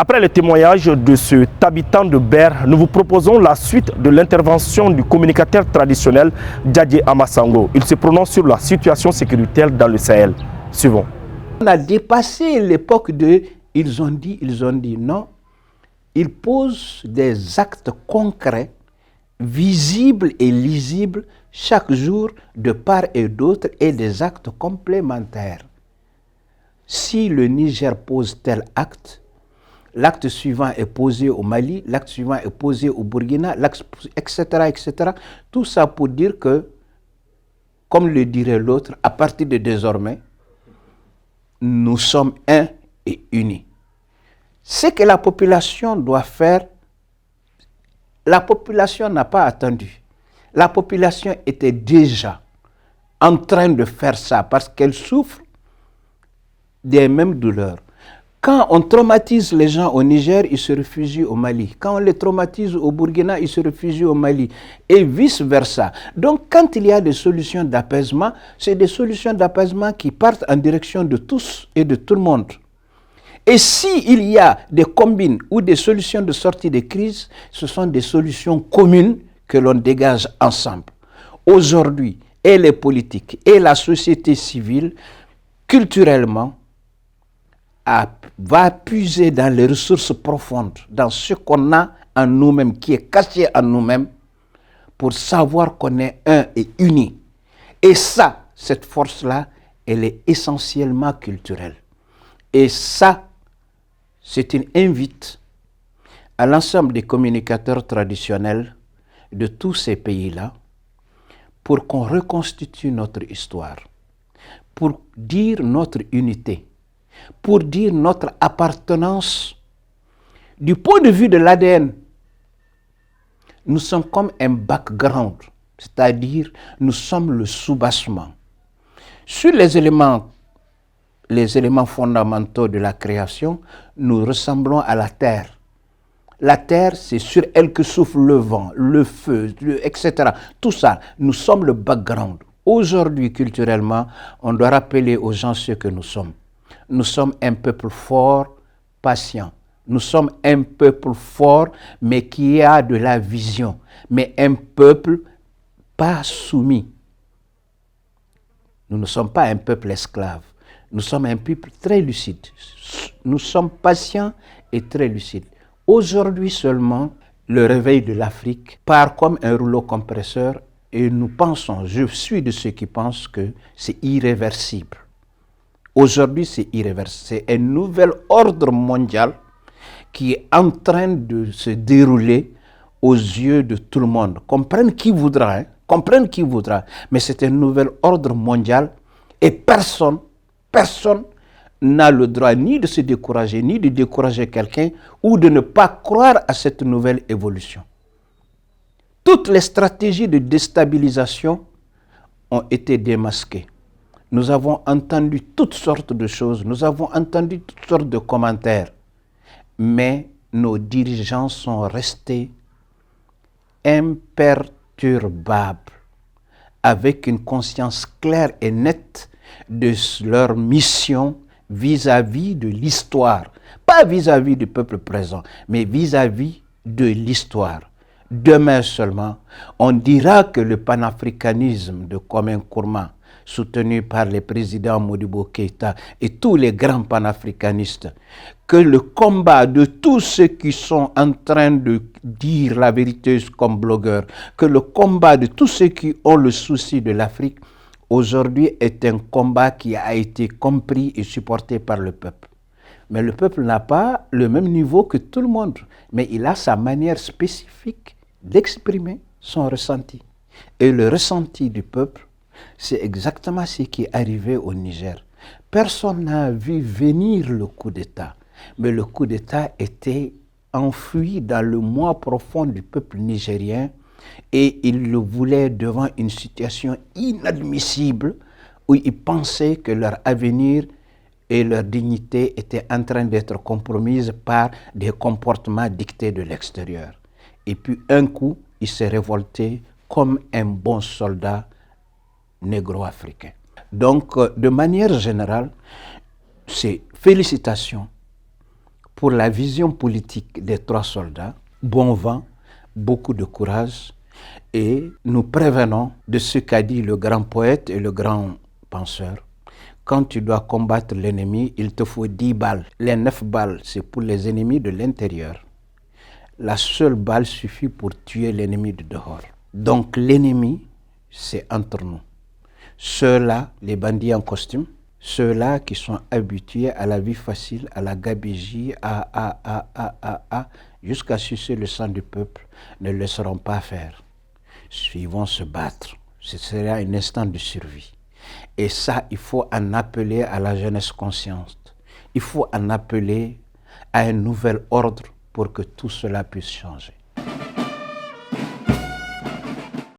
Après le témoignage de cet habitant de Ber, nous vous proposons la suite de l'intervention du communicateur traditionnel Djadje Amasango. Il se prononce sur la situation sécuritaire dans le Sahel. Suivons. On a dépassé l'époque de « ils ont dit ». Non, ils posent des actes concrets, visibles et lisibles chaque jour de part et d'autre et des actes complémentaires. Si le Niger pose tel acte, l'acte suivant est posé au Mali, l'acte suivant est posé au Burkina, etc., etc. Tout ça pour dire que, comme le dirait l'autre, à partir de désormais, nous sommes un et unis. Ce que la population doit faire, la population n'a pas attendu. La population était déjà en train de faire ça parce qu'elle souffre des mêmes douleurs. Quand on traumatise les gens au Niger, ils se réfugient au Mali. Quand on les traumatise au Burkina, ils se réfugient au Mali. Et vice-versa. Donc, quand il y a des solutions d'apaisement, c'est des solutions d'apaisement qui partent en direction de tous et de tout le monde. Et s'il y a des combines ou des solutions de sortie de crise, ce sont des solutions communes que l'on dégage ensemble. Aujourd'hui, et les politiques et la société civile, culturellement, va puiser dans les ressources profondes, dans ce qu'on a en nous-mêmes, qui est caché en nous-mêmes, pour savoir qu'on est un et uni. Et ça, cette force-là, elle est essentiellement culturelle. Et ça, c'est une invite à l'ensemble des communicateurs traditionnels de tous ces pays-là pour qu'on reconstitue notre histoire, pour dire notre unité, pour dire notre appartenance. Du point de vue de l'ADN, nous sommes comme un background, c'est-à-dire nous sommes le soubassement. Sur les éléments fondamentaux de la création, nous ressemblons à la terre. La terre, c'est sur elle que souffle le vent, le feu, etc. Tout ça, nous sommes le background. Aujourd'hui, culturellement, on doit rappeler aux gens ce que nous sommes. Nous sommes un peuple fort, patient. Nous sommes un peuple fort, mais qui a de la vision. Mais un peuple pas soumis. Nous ne sommes pas un peuple esclave. Nous sommes un peuple très lucide. Nous sommes patients et très lucides. Aujourd'hui seulement, le réveil de l'Afrique part comme un rouleau compresseur et nous pensons, je suis de ceux qui pensent que c'est irréversible. Aujourd'hui, c'est irréversible. C'est un nouvel ordre mondial qui est en train de se dérouler aux yeux de tout le monde. Comprenne qui voudra, comprenne qui voudra, mais c'est un nouvel ordre mondial et personne n'a le droit ni de se décourager, ni de décourager quelqu'un ou de ne pas croire à cette nouvelle évolution. Toutes les stratégies de déstabilisation ont été démasquées. Nous avons entendu toutes sortes de choses, nous avons entendu toutes sortes de commentaires, mais nos dirigeants sont restés imperturbables, avec une conscience claire et nette de leur mission vis-à-vis de l'histoire. Pas vis-à-vis du peuple présent, mais vis-à-vis de l'histoire. Demain seulement, on dira que le panafricanisme de Kwame Nkrumah, soutenu par les présidents Modibo Keïta et tous les grands panafricanistes, que le combat de tous ceux qui sont en train de dire la vérité comme blogueurs, que le combat de tous ceux qui ont le souci de l'Afrique, aujourd'hui est un combat qui a été compris et supporté par le peuple. Mais le peuple n'a pas le même niveau que tout le monde, mais il a sa manière spécifique d'exprimer son ressenti. Et le ressenti du peuple, c'est exactement ce qui est arrivé au Niger. Personne n'a vu venir le coup d'État, mais le coup d'État était enfoui dans le moi profond du peuple nigérien et ils le voulaient devant une situation inadmissible où ils pensaient que leur avenir et leur dignité étaient en train d'être compromises par des comportements dictés de l'extérieur. Et puis un coup, il s'est révolté comme un bon soldat négro-africain. Donc, de manière générale, c'est félicitations pour la vision politique des 3 soldats, bon vent, beaucoup de courage, et nous prévenons de ce qu'a dit le grand poète et le grand penseur. Quand tu dois combattre l'ennemi, il te faut 10 balles. Les 9 balles, c'est pour les ennemis de l'intérieur. La seule balle suffit pour tuer l'ennemi de dehors. Donc l'ennemi, c'est entre nous. Ceux-là, les bandits en costume, ceux-là qui sont habitués à la vie facile, à la gabegie, jusqu'à sucer le sang du peuple, ne le laisseront pas faire. Ils vont se battre. Ce sera un instant de survie. Et ça, il faut en appeler à la jeunesse consciente. Il faut en appeler à un nouvel ordre pour que tout cela puisse changer.